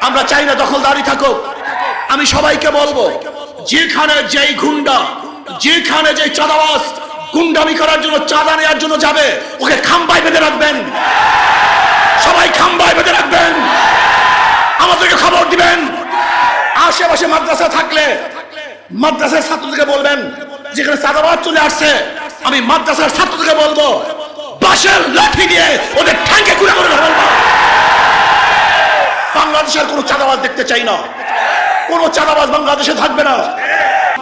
আমরা চাই না দখলদারি থাকুক। আমি সবাইকে বলবো, যেখানে যেই গুন্ডা, যেখানে যেই চাঁদাবাজ গুন্ডামি করার জন্য, চাঁদা নেওয়ার জন্য যাবে, ওকে খাম্বায় বেঁধে রাখবেন। সবাই খাম্বায় বেঁধে রাখবেন, আমাদেরকে খবর দিবেন। আশেপাশে মাদ্রাসা থাকলে মাদ্রাসার ছাত্রদেরকে বলবেন, যেখানে চাঁদাবাজ চলে আসছে, আমি মাদ্রাসার ছাত্রদেরকে বলবো, বাঁশের লাঠি দিয়ে ওদের ঠ্যাঙ্গে গুঁড়া করে ফেলবো। বাংলাদেশের কোনো চাঁদাবাজ দেখতে চাই না, কোনো চাঁদাবাজ বাংলাদেশে থাকবে না।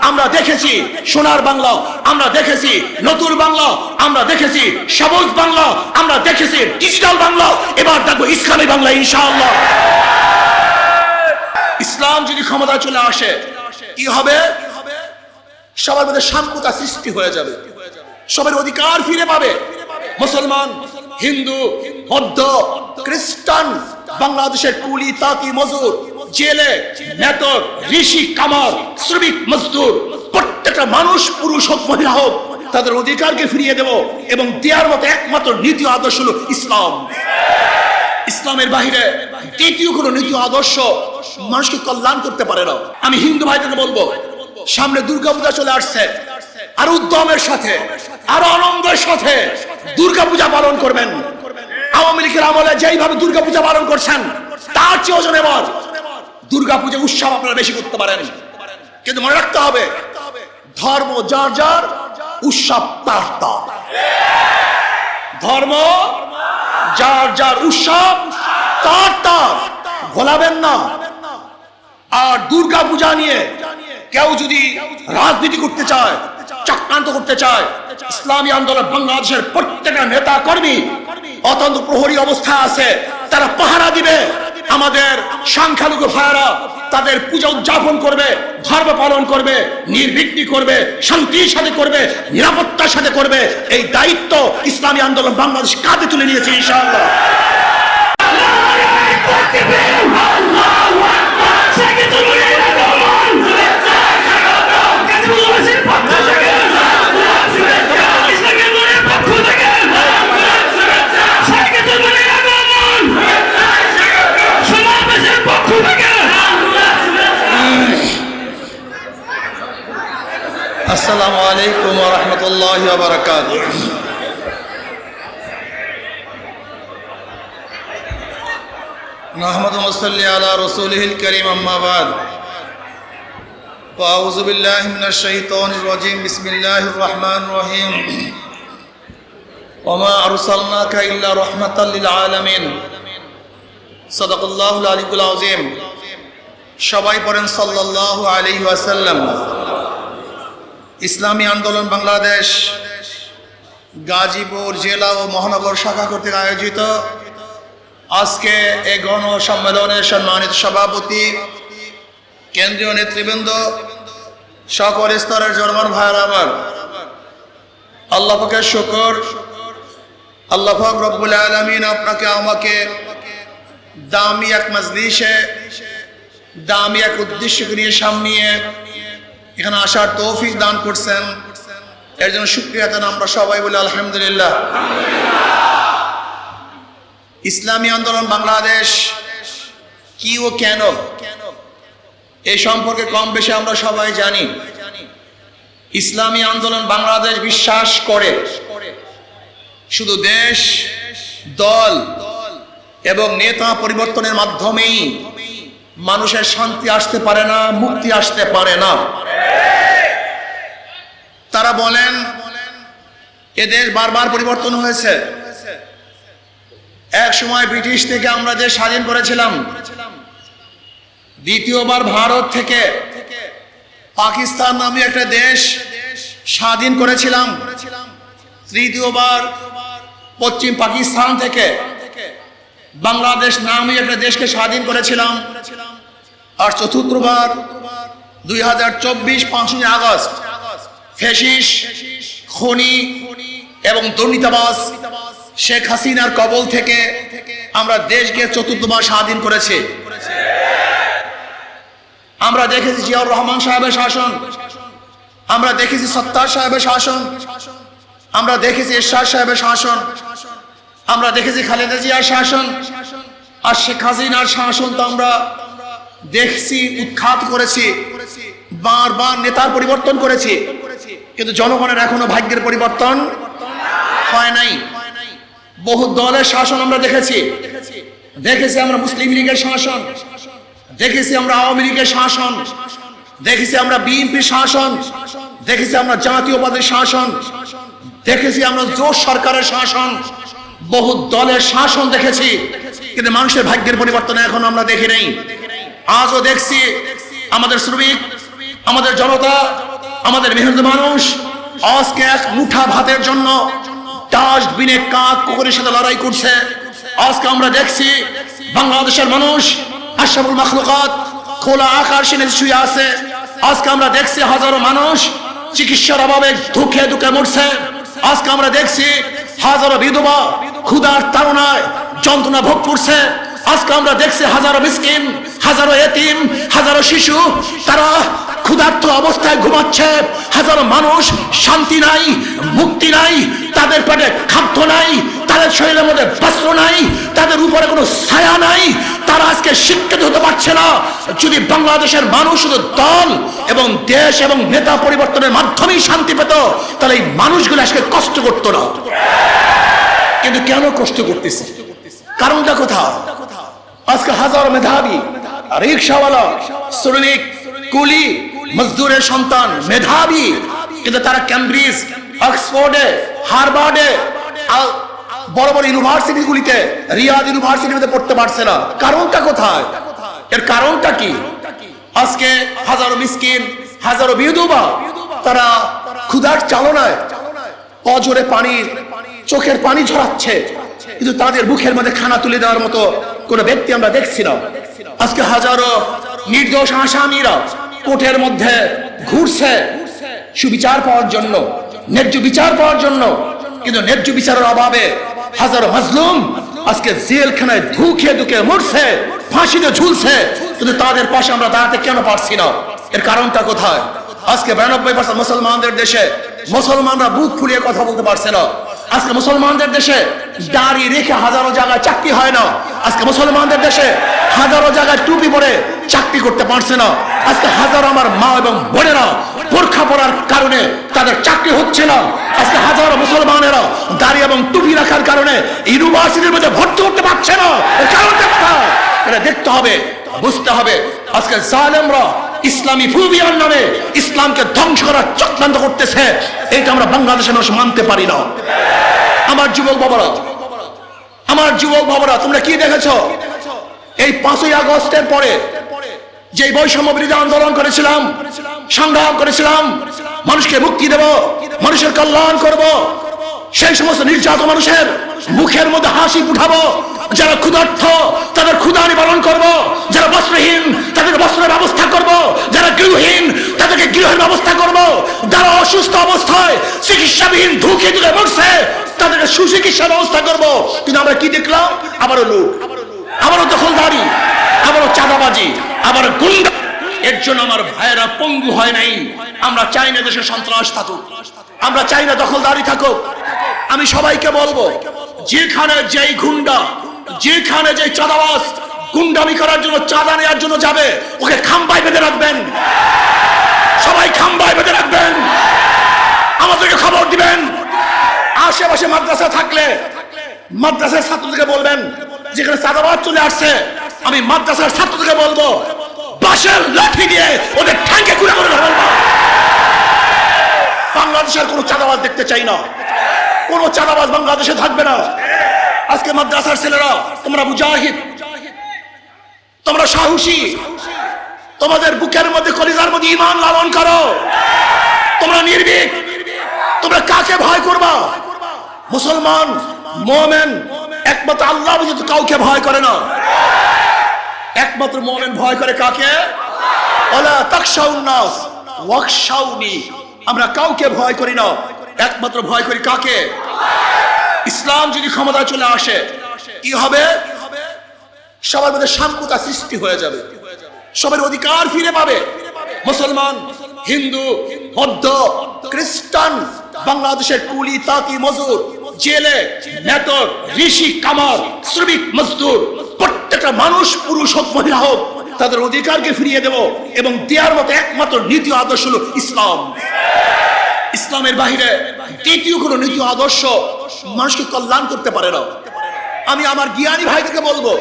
আমরা দেখেছি সোনার বাংলা, আমরা দেখেছি নতুন বাংলা, আমরা দেখেছি সবুজ বাংলা, আমরা দেখেছি ডিজিটাল বাংলা, এবার দেখবো ইসলামী বাংলা ইনশাআল্লাহ। ইসলাম যদি ক্ষমতায় চলে আসে কি হবে? সবার মধ্যে সাম্যতা সৃষ্টি হয়ে যাবে, সবার অধিকার ফিরে পাবে। মুসলমান, হিন্দু, বৌদ্ধ, খ্রিস্টান, বাংলাদেশের কুলি, তাঁতি, মজুর, জেলে, নেতর, ঋষি, কামার, শ্রমিক, মজদুর, প্রত্যেকটা মানুষ, পুরুষ হোক মহিলা হোক, তাদের অধিকারকে ফিরিয়ে দেব এবং দেওয়ার মতো একমাত্র নীতি আদর্শ হলো ইসলাম। ইসলামের বাহিরে দ্বিতীয় কোনো নীতি আদর্শ মানুষকে কল্যাণ করতে পারে না। আমি হিন্দু ভাইদেরকে বলবো, সামনে দুর্গাপূজা চলে আসছে, আর উদ্যমের সাথে, আরো আনন্দের সাথে দুর্গাপূজা পালন করবেন। আওয়ামী লীগের আমলে যেইভাবে দুর্গাপূজা পালন করছেন, তার চেয়েও যেন এবার দুর্গাপূজা উৎসব আপনারা বেশি করতে পারেন। কিন্তু মনে রাখতে হবে, ধর্ম যার যার, উৎসব তার তার। ধর্ম যার যার, উৎসব তার তার, ভোলাবেন না। আর দুর্গাপূজা নিয়ে কেউ যদি রাজনীতি করতে চায়, চক্রান্ত করতে চায়, ইসলামী আন্দোলন বাংলাদেশের প্রত্যেকটা নেতা কর্মী অতন্ত্র প্রহরী অবস্থায় আছে, তারা পাহারা দিবে। আমাদের সংখ্যালঘু ভাইয়েরা তাদের পূজা উদযাপন করবে, ধর্ম পালন করবে, নির্বিঘ্ন করবে, শান্তির সাথে করবে, নিরাপত্তার সাথে করবে। এই দায়িত্ব ইসলামী আন্দোলন বাংলাদেশ কাঁধে তুলে নিয়েছে ইনশাআল্লাহ। আসসালামু আলাইকুম ওয়া রাহমাতুল্লাহি ওয়া বারাকাতুহু। নাহমাদু ওয়া সাল্লি আলা রাসূলিহিল কারীম, আম্মা বাদ। আউযু বিল্লাহি মিনাশ শাইতানির রাজীম, বিসমিল্লাহির রহমানির রহিম। ওয়া মা আরসালনাকা ইল্লা রাহমাতাল লিল আলামিন। সাদাকাল্লাহুল আলিয়্যুল আযীম। সবাই পড়েন সাল্লাল্লাহু আলাইহি ওয়াসাল্লাম। ইসলামী আন্দোলন বাংলাদেশ গাজীপুর জেলা ও মহানগর শাখা কর্তৃক আয়োজিত আজকে এই গণ সম্মেলনের সম্মানিত সভাপতি, কেন্দ্রীয় নেতৃবৃন্দ, সকল স্তরের জনগণ ভাইয়েরা আমার, আল্লাহ পাকের শুকর, আল্লাহ পাক রব্বুল আলামিন আপনাকে আমাকে দামি এক মজলিসে, দামি এক উদ্দেশ্যকে নিয়ে সামনে এখানে আসার তৌফিক দান করছেন। এর জন্য শুকরিয়া জানাই আমরা সবাই বলি আলহামদুলিল্লাহ। ইসলামী আন্দোলন বাংলাদেশ কি ও কেন, এই সম্পর্কে কম বেশি আমরা সবাই জানি। ইসলামী আন্দোলন বাংলাদেশ বিশ্বাস করে শুধু দেশ, দল এবং নেতা পরিবর্তনের মাধ্যমেই মানুষের শান্তি আসতে পারে না, মুক্তি আসতে পারে না। তারা বলেন এ দেশ বারবার পরিবর্তন হয়েছে। এক সময় ব্রিটিশ থেকে আমরা দেশ স্বাধীন করেছিলাম, দ্বিতীয়বার ভারত থেকে পাকিস্তান নামে একটা দেশ স্বাধীন করেছিলাম, তৃতীয়বার পশ্চিম পাকিস্তান থেকে বাংলাদেশ নামে একটা দেশকে স্বাধীন করেছিলাম, আর চতুর্থবার 2024 5ই আগস্ট ফ্যাসিস্ট, খনি এবং দুর্নীতিবাজ শেখ হাসিনার কবল থেকে আমরা দেশকে চতুর্থবার স্বাধীন করেছি। আমরা দেখেছি জিয়াউর রহমান সাহেবের শাসন, আমরা দেখেছি সত্তার সাহেবের শাসন, আমরা দেখেছি এরশাদ সাহেবের শাসন, আমরা দেখেছি খালেদা জিয়ার শাসন, আর শেখ হাসিনার শাসন তো আমরা দেখছি, উৎখাত করেছি, বারবার নেতার পরিবর্তন করেছি, কিন্তু জনগণের এখনো ভাগ্যের পরিবর্তন হয় নাই। বহু দলের শাসন আমরা দেখেছি আমরা মুসলিম লীগের শাসন, দেখেছি আমরা আওয়ামী লীগের শাসন, দেখেছি আমরা বিএনপির শাসন, দেখেছি আমরা জাতীয়বাদের শাসন, দেখেছি আমরা জোট সরকারের শাসন, বহু দলের শাসন দেখেছি, কিন্তু মানুষের ভাগ্যের পরিবর্তন এখন আমরা দেখি নাই। আজও দেখছি আমাদের শ্রমিক, আমাদের জনতা, আমাদের মেহনতি মানুষ আজকে এক মুঠা ভাতের জন্য ডাস্টবিনে কাক কুকুরের সাথে লড়াই করছে। আজকে আমরা দেখছি বাংলাদেশের মানুষ আশরাফুল মাখলুকাত খোলা আকাশে নিচে শুয়ে আছে। আজকে আমরা দেখছি হাজারো মানুষ চিকিৎসার অভাবে ধুকে ধুকে মরছে। আজকে আমরা দেখছি হাজারো বিধবা ক্ষুধার তাড়নায় যন্ত্রণা ভোগ করছে। আজকে আমরা দেখছি হাজারো মিসকিন, হাজারো এতিম, হাজারো শিশু তারা ক্ষুধার্ত অবস্থায় ঘুমাচ্ছে। হাজারো মানুষ শান্তি নাই, মুক্তি নাই, তাদের পেটে খাদ্য নাই, তাদের শরীরের মধ্যে বস্ত্র নাই, তাদের উপরে কোনো ছায়া নাই। তারা আজকে শিক্ষিত হতে পারছে না। যদি বাংলাদেশের মানুষ শুধু দল এবং দেশ এবং নেতা পরিবর্তনের মাধ্যমেই শান্তি পেত, তাহলে এই মানুষগুলো আজকে কষ্ট করতো না। কিন্তু কেন কষ্ট করতেছে? কারণটা কোথাও? আজকে হাজারো মেধাবী রিক্সাওয়ালা, শ্রমিক, কুলি, মজদুরের সন্তান মেধাবী, কিন্তু তারা ক্যামব্রিজ, অক্সফোর্ডে, হার্ভার্ডে, বড় বড় ইউনিভার্সিটিগুলিতে, রিয়াদ ইউনিভার্সিটিতে পড়তে পারছে না। কারণটা কোথায়? এর কারণটা কি? আজকে হাজারো মিসকিন, হাজারো বিধবা তারা ক্ষুধার চালনায় অজরে পানির চোখের পানি ঝরাচ্ছে, কিন্তু তাদের মুখের মধ্যে খানা তুলে দেওয়ার মতো কোন ব্যক্তি আমরা দেখছি না। আজকে হাজারো নির্দোষ আসামিরা কোর্টের মধ্যে ঘুরছে সুবিচার পাওয়ার জন্য, ন্যায্য বিচার পাওয়ার জন্য, কিন্তু ন্যায্য বিচারের অভাবে হাজারো মাজলুম আজকে জেলখানায় ধুকে ধুকে মরছে, ফাঁসিতে ঝুলছে, কিন্তু তাদের পাশে আমরা দাঁড়াতে কেন পারছি না? এর কারণটা কোথায়? আজকে 92% মুসলমানদের দেশে মুসলমানরা বুক ফুলিয়ে কথা বলতে পারছে না। আজকে মুসলমানদের দেশে দাড়ি রেখে হাজারো জায়গায় চাকরি হয় না। আজকে মুসলমানদের দেশে হাজারো জায়গায় টুপি পরে চাকরি করতে পারছে না। আজকে হাজারো আমার মা এবং বোনেরা বোরখা পরার কারণে তাদের চাকরি হচ্ছে না। আজকে হাজারো মুসলমানেরা দাড়ি এবং টুপি রাখার কারণে ইউনিভার্সিটির মধ্যে ভর্তি করতে পারছে না। এর কারণটা কোথায়? এটা দেখতে হবে, বুঝতে হবে। আজকে জালেমরা ইসলামী ফুবিয়ার নামে ইসলামকে ধ্বংস করার চক্রান্ত করতেছে। এটা আমরা বাংলাদেশের মানুষ মানতে পারি না। আমার যুবক বাবারা, আমার যুবক বাবারা, তোমরা কি দেখেছো? এই 5ই আগস্টের পরে যে বৈষম্য বিরোধী আন্দোলন করেছিলাম, সংগ্রাম করেছিলাম, মানুষকে মুক্তি দেব, মানুষের কল্যাণ করব, সেই সমস্ত নির্যাতিত মানুষের মুখের মধ্যে হাসি ফুটাবো। যারা ক্ষুধার্ত তাদের ক্ষুধা নিবারণ করব, যারা বস্ত্রহীন তাদের বস্ত্রের ব্যবস্থা করব, যারা গৃহহীন তাদেরকে গৃহের ব্যবস্থা করব, যারা অসুস্থ অবস্থায় চিকিৎসাবিহীন ধুকে ধুকে মরছে তাদেরকে সুচিকিৎসার ব্যবস্থা করব। কিন্তু আমরা কি দেখলাম? আবারও লুট, আবারও দখলদারি, আবারও চাঁদাবাজি, আবারও গুন্ডা। এর জন্য আমার ভাইয়েরা পঙ্গু হয় নাই। আমরা চাই না দেশে সন্ত্রাস থাকুক, আমরা চাই না দখলদারি থাকুক। আমি সবাইকে বলবো, যেখানে যেই গুন্ডা, যেখানে যেই চাঁদাবাজ গুন্ডামি করার জন্য, চাঁদা নেওয়ার জন্য যাবে, ওকে খাম্বায় বেঁধে রাখবেন। সবাই খাম্বায় বেঁধে রাখবেন, আমাদেরকে খবর দিবেন। আশেপাশে মাদ্রাসা থাকলে মাদ্রাসার ছাত্রদেরকে বলবেন, যেখানে চাঁদাবাজ চলে আসছে, আমি মাদ্রাসার ছাত্রদেরকে বলবো, বাঁশের লাঠি দিয়ে ওদের ঠ্যাঙ্গে গুঁড়া করে ধরবো। বাংলাদেশের কোনো চাঁদাবাজ দেখতে চাই না, কোনো চাঁদাবাজ বাংলাদেশে থাকবে না। আজকে মাদ্রাসার ছেলেরা, তোমরা মুজাহিদ, তোমরা সাহসী, তোমাদের বুকের মধ্যে কলিজার মধ্যে ঈমান লালন করো, তোমরা নির্ভীক। তোমরা কাকে ভয় করবা? মুসলমান মুমিন একমাত্র আল্লাহ ব্যতীত কাউকে ভয় করে না। একমাত্র মুমিন ভয় করে কাকে? ওয়ালা তাখশাউন নাস ওয়াখশাউনি। আমরা কাউকে ভয় করি না, একমাত্র ভয় করি কাকে? ইসলাম যদি ক্ষমতায় চলে আসে কি হবে? সবার মধ্যে সাম্যতা সৃষ্টি হয়ে যাবে, সবার অধিকার ফিরে পাবে। মুসলমান, হিন্দু, বৌদ্ধ, খ্রিস্টান, বাংলাদেশের কুলি, তাঁতি, মজুর, জেলে, নেতর, ঋষি, কামার, শ্রমিক, মজদুর, প্রত্যেকটা মানুষ, পুরুষ হোক মহিলা হোক, তাদের অধিকারকে ফিরিয়ে দেব এবং দেওয়ার মতো একমাত্র নীতি আদর্শ হলো ইসলাম। ইসলামের বাহিরে দ্বিতীয় কোনো নীতি আদর্শ মানুষকে কল্যাণ করতে পারে না। আমি আমার জ্ঞানী ভাইদেরকে বলবো,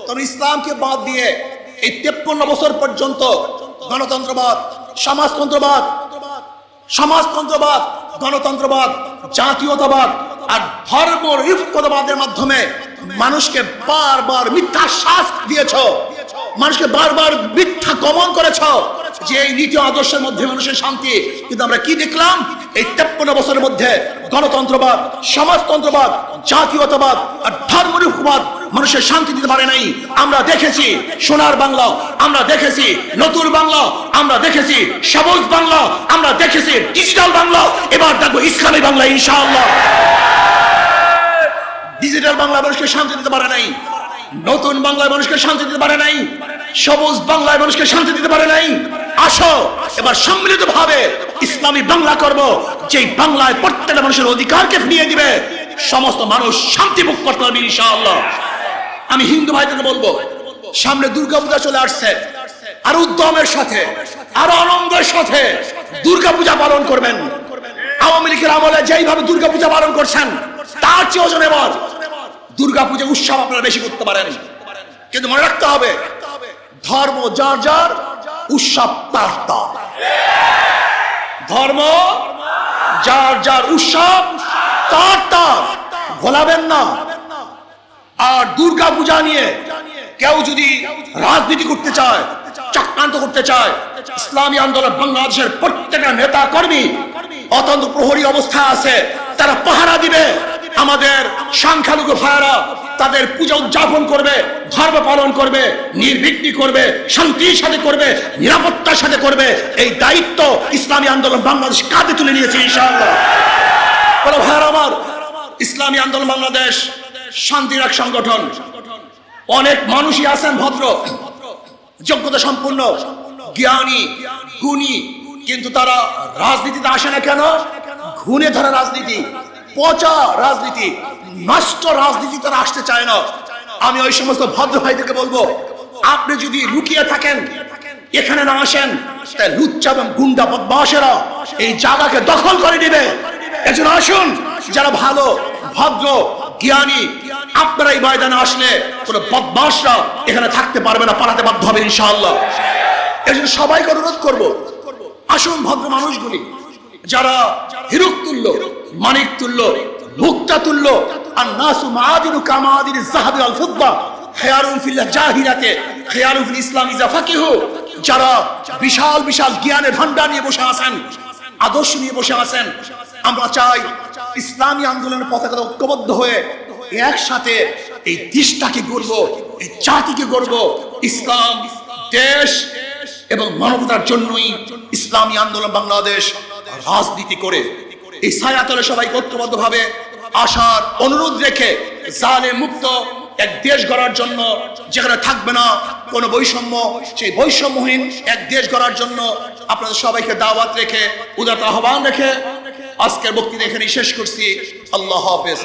তবে ইসলামকে বাদ দিয়ে এই 53 বছর পর্যন্ত গণতন্ত্রবাদ, সমাজতন্ত্রবাদ, গণতন্ত্রবাদ, জাতীয়তাবাদ আর ধর্ম নিরপেক্ষতাবাদের মাধ্যমে মানুষকে বারবার মিথ্যা শ্বাস দিয়েছ, মানুষকে বারবার মিথ্যা গমন করেছ যে এই নীতি আদর্শের মধ্যে মানুষের শান্তি। কিন্তু আমরা কি দেখলাম? এই 53 বছরের মধ্যে গণতন্ত্রবাদ, সমাজতন্ত্রবাদ, জাতীয়তাবাদ আর ধর্মনিরপেক্ষতাবাদ মানুষের শান্তি দিতে পারে নাই। আমরা দেখেছি সোনার বাংলা, আমরা দেখেছি নতুন বাংলা, আমরা দেখেছি সবুজ বাংলা, আমরা দেখেছি ডিজিটাল বাংলা, এবার দেখবো ইসলামী বাংলা ইনশাআল্লাহ। ডিজিটাল বাংলা মানুষকে শান্তি দিতে পারে নাই, নতুন বাংলায় মানুষকে শান্তি দিতে পারে নাই, সবুজ বাংলায় মানুষকে শান্তি দিতে পারে নাই। আসো এবার সম্মিলিত ভাবে ইসলামী বাংলা করব, যেই বাংলায় প্রত্যেকটা মানুষের অধিকারকে ফিরিয়ে দিবে, সমস্ত মানুষ শান্তি ভোগ করতে পারবে ইনশাআল্লাহ। আমি হিন্দু ভাইদেরকে বলবো, সামনে দুর্গাপূজা চলে আসছে, আর উদ্যমের সাথে আরো আনন্দের সাথে দুর্গাপূজা পালন করবেন। আওয়ামী লীগের আমলে যেইভাবে দুর্গাপূজা পালন করছেন তার চেয়ে ওজন এবার দুর্গাপূজা উৎসব আপনারা বেশি করতে পারেন। কিন্তু মনে রাখতে হবে, ধর্ম যার যার, উৎসব তার তার। ধর্ম যার যার, উৎসব তার তার, ভোলাবেন না। আর দুর্গাপূজা নিয়ে কেউ যদি রাজনীতি করতে চায়, চক্রান্ত করতে চায়, ইসলামী আন্দোলন বাংলাদেশের প্রত্যেকটা নেতা কর্মী অত্যন্ত প্রহরী অবস্থায় আছে, তারা পাহারা দিবে। আমাদের সংখ্যালঘু ভাইয়েরা তাদের পূজা উদযাপন করবে, ধর্ম পালন করবে, নির্বিঘ্ন করবে, শান্তির সাথে করবে, নিরাপত্তার সাথে করবে। এই দায়িত্ব ইসলামী আন্দোলন বাংলাদেশ কাঁধে তুলে নিয়েছে ইনশাআল্লাহ। বলো ভাইয়েরা আমার, ইসলামী আন্দোলন বাংলাদেশ শান্তির এক সংগঠন। অনেক মানুষই আছেন ভদ্র, যোগ্যতা সম্পন্ন, জ্ঞানী, গুণী, কিন্তু তারা রাজনীতিতে আসে না কেন? ঘুণে ধরা রাজনীতি, পচা রাজনীতি, নষ্ট রাজনীতি তারা আসতে চায় না। আমি ওই সমস্ত ভদ্র ভাইদেরকে বলবো, আপনি যদি লুকিয়ে থাকেন, এখানে না আসেন, তাই লুচ্চা এবং গুন্ডা বদমাশেরা এই জায়গাকে দখল করে নেবে। এজন্য আসুন, যারা ভালো, ভদ্র, জ্ঞানী, আপনারা এই ময়দানে আসলে কোন বদমাশরা এখানে থাকতে পারবে না, পালাতে বাধ্য হবে ইনশাআল্লাহ। এজন্য সবাইকে অনুরোধ করব, আসুন ভদ্র মানুষগুলি, যারা হিরুক তুল্য, মানিক তুল্য, মুক্তা তুল্য, আর নাসু মাআদিনু কামাদিনিজ যাহাবি ওয়াল ফিদ্দা, খিয়ারুন ফিল জাহিরাতে খিয়ারুন ফিল ইসলাম ইযা ফাকিহু, যারা বিশাল বিশাল জ্ঞানের ভান্ডার নিয়ে বসে আছেন, আদর্শ নিয়ে বসে আছেন। আমরা চাই ইসলামী আন্দোলনের পতাকা ঐক্যবদ্ধ হয়ে একসাথে এই দেশটাকে গড়ব, এই জাতিকে গড়ব। ইসলাম, দেশ এবং মানবতার জন্যই ইসলামী আন্দোলন বাংলাদেশ রাজনীতি করে। এই ছায়াতলে সবাই ঐক্যবদ্ধ ভাবে আসার অনুরোধ রেখে জালেম মুক্ত এক দেশ গড়ার জন্য, যেখানে থাকবে না কোনো বৈষম্য, সেই বৈষম্যহীন এক দেশ গড়ার জন্য আপনাদের সবাইকে দাওয়াত রেখে, উদারতা আহ্বান রেখে আজকের বক্তৃতা এখানেই শেষ করছি। আল্লাহ হাফেজ।